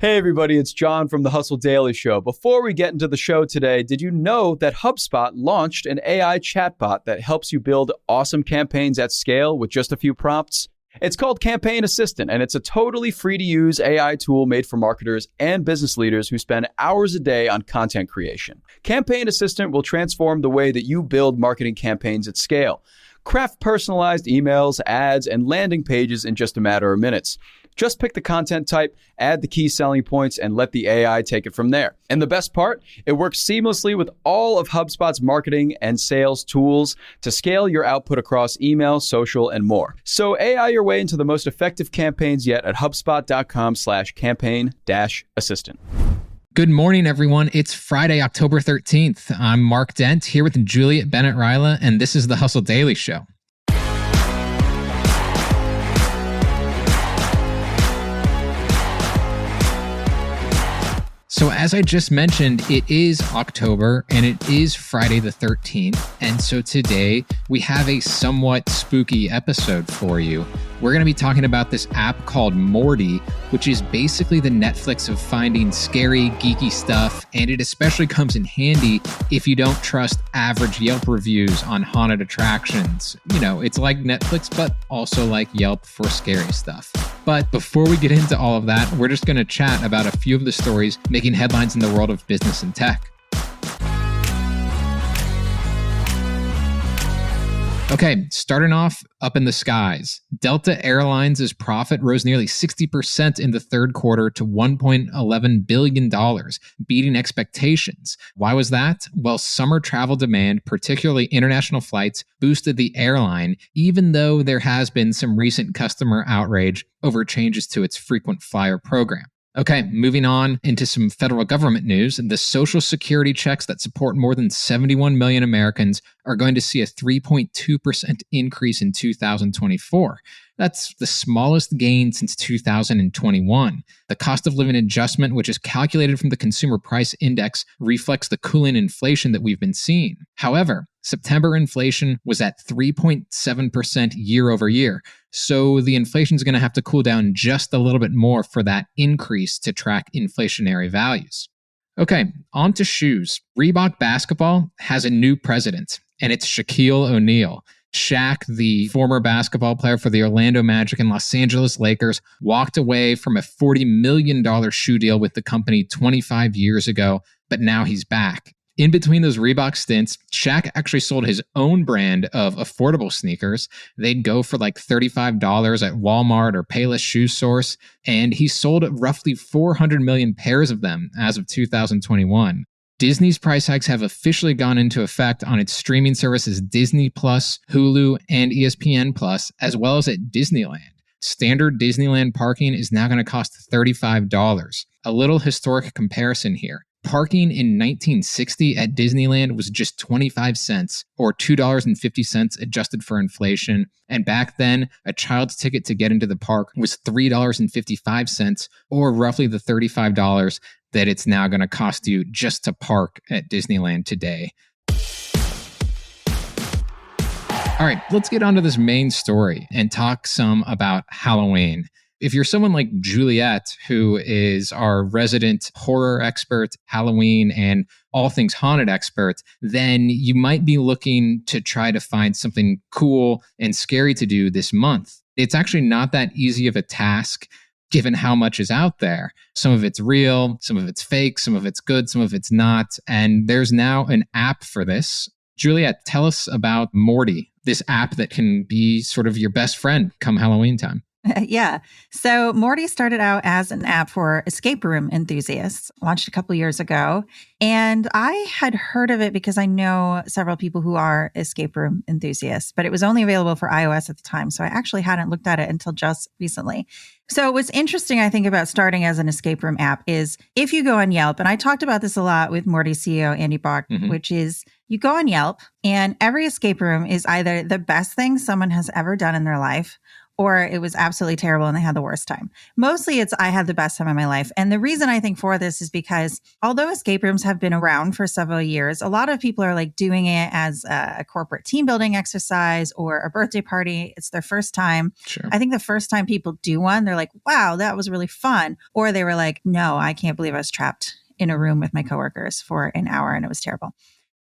Hey everybody, it's John from the Hustle Daily Show. Before we get into the show today, did you know that HubSpot launched an AI chatbot that helps you build awesome campaigns at scale with just a few prompts? It's called Campaign Assistant, and it's a totally free-to-use AI tool made for marketers and business leaders who spend hours a day on content creation. Campaign Assistant will transform the way that you build marketing campaigns at scale. Craft personalized emails, ads, and landing pages in just a matter of minutes. Just pick the content type, add the key selling points, and let the AI take it from there. And the best part, it works seamlessly with all of HubSpot's marketing and sales tools to scale your output across email, social, and more. So AI your way into the most effective campaigns yet at HubSpot.com/campaign-assistant. Good morning, everyone. It's Friday, October 13th. I'm Mark Dent here with Juliet, Bennett, Rylah, and this is the Hustle Daily Show. So as I just mentioned, it is October and it is Friday the 13th. And so today we have a somewhat spooky episode for you. We're going to be talking about this app called Morty, which is basically the Netflix of finding scary, geeky stuff. And it especially comes in handy if you don't trust average Yelp reviews on haunted attractions. You know, it's like Netflix, but also like Yelp for scary stuff. But before we get into all of that, we're just going to chat about a few of the stories making headlines in the world of business and tech. Okay, starting off up in the skies. Delta Airlines' profit rose nearly 60% in the third quarter to $1.11 billion, beating expectations. Why was that? Well, summer travel demand, particularly international flights, boosted the airline, even though there has been some recent customer outrage over changes to its frequent flyer program. Okay, moving on into some federal government news. The Social Security checks that support more than 71 million Americans are going to see a 3.2% increase in 2024. That's the smallest gain since 2021. The cost of living adjustment, which is calculated from the Consumer Price Index, reflects the cooling inflation that we've been seeing. However, September inflation was at 3.7% year over year. So the inflation is going to have to cool down just a little bit more for that increase to track inflationary values. Okay, on to shoes. Reebok basketball has a new president, and it's Shaquille O'Neal. Shaq, the former basketball player for the Orlando Magic and Los Angeles Lakers, walked away from a $40 million shoe deal with the company 25 years ago, but now he's back. In between those Reebok stints, Shaq actually sold his own brand of affordable sneakers. They'd go for like $35 at Walmart or Payless Shoe Source, and he sold roughly 400 million pairs of them as of 2021. Disney's price hikes have officially gone into effect on its streaming services Disney Plus, Hulu, and ESPN Plus, as well as at Disneyland. Standard Disneyland parking is now going to cost $35. A little historic comparison here. Parking in 1960 at Disneyland was just 25 cents, or $2.50 adjusted for inflation. And back then, a child's ticket to get into the park was $3.55, or roughly the $35 that it's now going to cost you just to park at Disneyland today. All right, let's get on to this main story and talk some about Halloween. If you're someone like Juliet, who is our resident horror expert, Halloween, and all things haunted expert, then you might be looking to try to find something cool and scary to do this month. It's actually not that easy of a task, given how much is out there. Some of it's real, some of it's fake, some of it's good, some of it's not. And there's now an app for this. Juliet, tell us about Morty, this app that can be sort of your best friend come Halloween time. Yeah. So Morty started out as an app for escape room enthusiasts, launched a couple years ago. And I had heard of it because I know several people who are escape room enthusiasts, but it was only available for iOS at the time. So I actually hadn't looked at it until just recently. So what's interesting, I think, about starting as an escape room app is if you go on Yelp, and I talked about this a lot with Morty's CEO, Andy Bach, which is you go on Yelp and every escape room is either the best thing someone has ever done in their life, or it was absolutely terrible and they had the worst time. Mostly it's I had the best time of my life. And the reason I think for this is because although escape rooms have been around for several years, a lot of people are like doing it as a corporate team building exercise or a birthday party. It's their first time. Sure. I think the first time people do one, they're like, wow, that was really fun. Or they were like, no, I can't believe I was trapped in a room with my coworkers for an hour and it was terrible.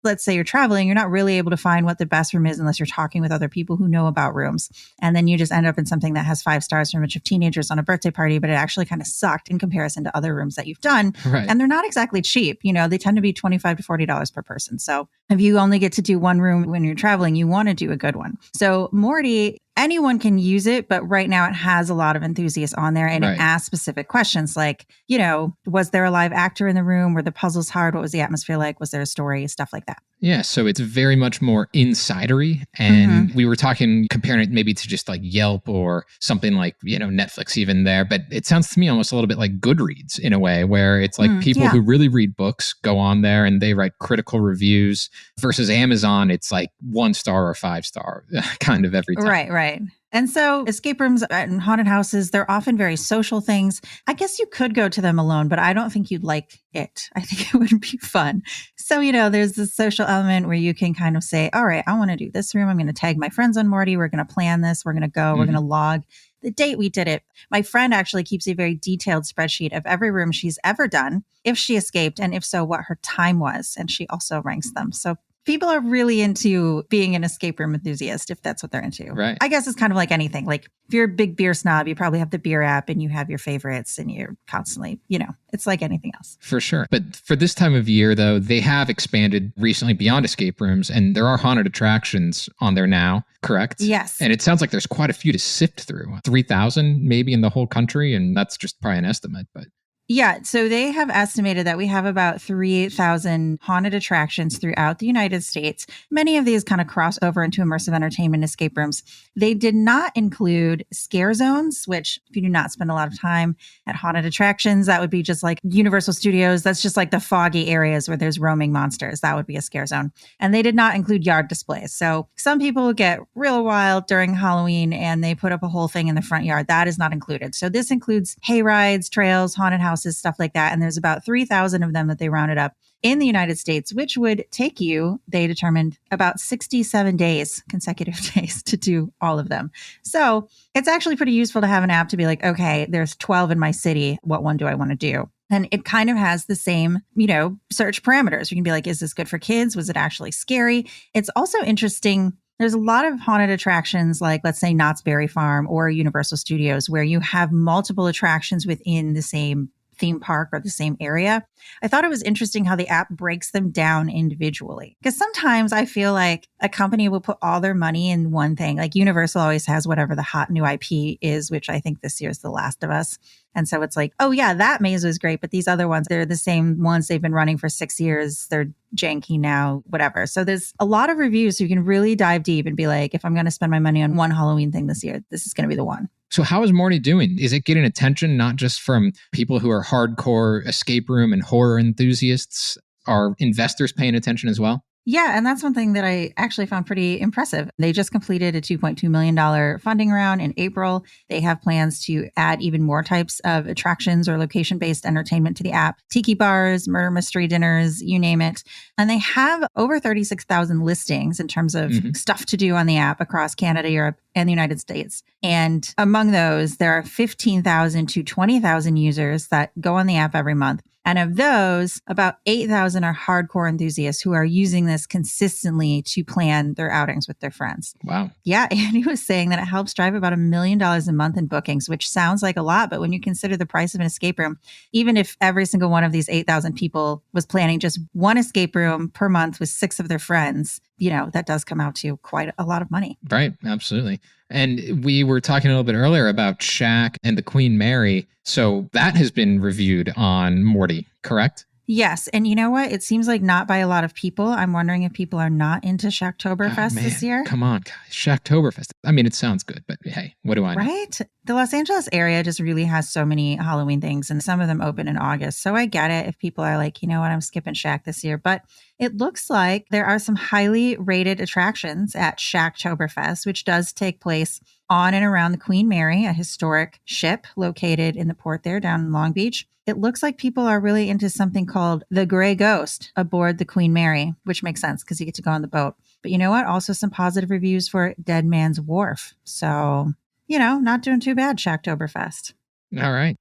Let's say you're traveling, you're not really able to find what the best room is unless you're talking with other people who know about rooms. And then you just end up in something that has 5 stars from a bunch of teenagers on a birthday party, but it actually kind of sucked in comparison to other rooms that you've done. Right. And they're not exactly cheap. You know, they tend to be $25 to $40 per person. So if you only get to do one room when you're traveling, you want to do a good one. So Morty, anyone can use it, but right now it has a lot of enthusiasts on there and it asks specific questions like, you know, was there a live actor in the room? Were the puzzles hard? What was the atmosphere like? Was there a story? Stuff like that. Yeah, so it's very much more insidery. And we were comparing it maybe to just like Yelp or something like, you know, Netflix even there. But it sounds to me almost a little bit like Goodreads in a way, where it's like people who really read books go on there and they write critical reviews versus Amazon. It's like 1 star or 5 star kind of every time. Right. And so escape rooms and haunted houses, they're often very social things. I guess you could go to them alone, but I don't think you'd like it. I think it would be fun. So, you know, there's this social element where you can kind of say, all right, I want to do this room. I'm going to tag my friends on Morty. We're going to plan this. We're going to go. We're going to log the date we did it. My friend actually keeps a very detailed spreadsheet of every room she's ever done, if she escaped, and if so, what her time was. And she also ranks them. So people are really into being an escape room enthusiast, if that's what they're into. Right. I guess it's kind of like anything. Like if you're a big beer snob, you probably have the beer app and you have your favorites and you're constantly, you know, it's like anything else. For sure. But for this time of year, though, they have expanded recently beyond escape rooms and there are haunted attractions on there now, correct? Yes. And it sounds like there's quite a few to sift through. 3,000 maybe in the whole country. And that's just probably an estimate, but... Yeah, so they have estimated that we have about 3,000 haunted attractions throughout the United States. Many of these kind of cross over into immersive entertainment escape rooms. They did not include scare zones, which if you do not spend a lot of time at haunted attractions, that would be just like Universal Studios. That's just like the foggy areas where there's roaming monsters. That would be a scare zone. And they did not include yard displays. So some people get real wild during Halloween and they put up a whole thing in the front yard. That is not included. So this includes hay rides, trails, haunted houses, stuff like that. And there's about 3,000 of them that they rounded up in the United States, which would take you, they determined, about 67 days, consecutive days to do all of them. So it's actually pretty useful to have an app to be like, okay, there's 12 in my city. What one do I want to do? And it kind of has the same, you know, search parameters. You can be like, is this good for kids? Was it actually scary? It's also interesting. There's a lot of haunted attractions like, let's say, Knott's Berry Farm or Universal Studios, where you have multiple attractions within the same theme park or the same area. I thought it was interesting how the app breaks them down individually. Because sometimes I feel like a company will put all their money in one thing. Like Universal always has whatever the hot new IP is, which I think this year is The Last of Us. And so it's like, oh yeah, that maze was great, but these other ones, they're the same ones they've been running for 6 years. They're janky now, whatever. So there's a lot of reviews so you can really dive deep and be like, if I'm going to spend my money on one Halloween thing this year, this is going to be the one. So how is Morty doing? Is it getting attention, not just from people who are hardcore escape room and horror enthusiasts? Are investors paying attention as well? Yeah, and that's one thing that I actually found pretty impressive. They just completed a $2.2 million funding round in April. They have plans to add even more types of attractions or location-based entertainment to the app. Tiki bars, murder mystery dinners, you name it. And they have over 36,000 listings in terms of stuff to do on the app across Canada, Europe, and the United States. And among those, there are 15,000 to 20,000 users that go on the app every month. And of those, about 8,000 are hardcore enthusiasts who are using this consistently to plan their outings with their friends. Wow. Yeah. And he was saying that it helps drive about $1 million a month in bookings, which sounds like a lot. But when you consider the price of an escape room, even if every single one of these 8,000 people was planning just one escape room per month with 6 of their friends, you know, that does come out to quite a lot of money. Right. Absolutely. And we were talking a little bit earlier about Shaq and the Queen Mary. So that has been reviewed on Morty, correct? Yes. And you know what? It seems like not by a lot of people. I'm wondering if people are not into Shacktoberfest this year. Come on, guys. Shacktoberfest. I mean, it sounds good, but hey, what do I know? Right? The Los Angeles area just really has so many Halloween things, and some of them open in August. So I get it if people are like, you know what, I'm skipping Shaq this year. But it looks like there are some highly rated attractions at Shacktoberfest, which does take place on and around the Queen Mary, a historic ship located in the port there down in Long Beach. It looks like people are really into something called the Gray Ghost aboard the Queen Mary, which makes sense because you get to go on the boat. But you know what? Also some positive reviews for Dead Man's Wharf. So, not doing too bad, Shacktoberfest. All right.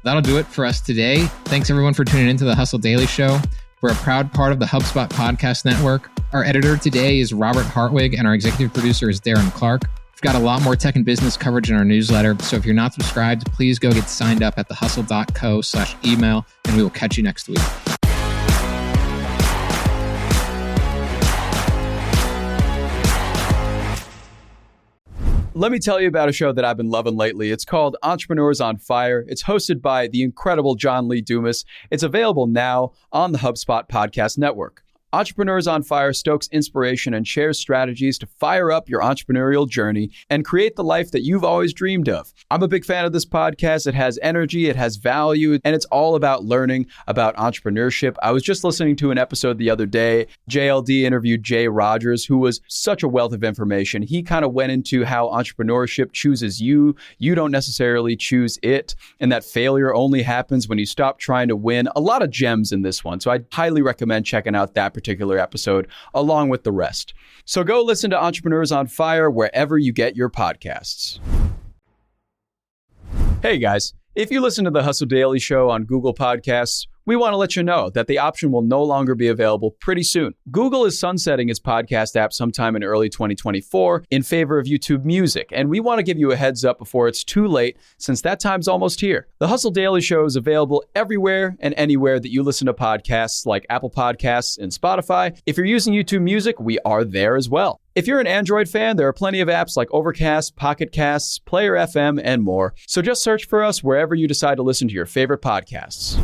That'll do it for us today. Thanks everyone for tuning into the Hustle Daily Show. We're a proud part of the HubSpot Podcast Network. Our editor today is Robert Hartwig, and our executive producer is Darren Clarke. We've got a lot more tech and business coverage in our newsletter, so if you're not subscribed, please go get signed up at thehustle.co/email, and we will catch you next week. Let me tell you about a show that I've been loving lately. It's called Entrepreneurs on Fire. It's hosted by the incredible John Lee Dumas. It's available now on the HubSpot Podcast Network. Entrepreneurs on Fire stokes inspiration and shares strategies to fire up your entrepreneurial journey and create the life that you've always dreamed of. I'm a big fan of this podcast. It has energy, it has value, and it's all about learning about entrepreneurship. I was just listening to an episode the other day. JLD interviewed Jay Rogers, who was such a wealth of information. He kind of went into how entrepreneurship chooses you. You don't necessarily choose it, and that failure only happens when you stop trying to win. A lot of gems in this one, so I'd highly recommend checking out that particular episode along with the rest. So go listen to Entrepreneurs on Fire wherever you get your podcasts. Hey guys, if you listen to the Hustle Daily Show on Google Podcasts, we want to let you know that the option will no longer be available pretty soon. Google is sunsetting its podcast app sometime in early 2024 in favor of YouTube Music, and we want to give you a heads up before it's too late, since that time's almost here. The Hustle Daily Show is available everywhere and anywhere that you listen to podcasts, like Apple Podcasts and Spotify. If you're using YouTube Music, we are there as well. If you're an Android fan, there are plenty of apps like Overcast, Pocket Casts, Player FM, and more. So just search for us wherever you decide to listen to your favorite podcasts.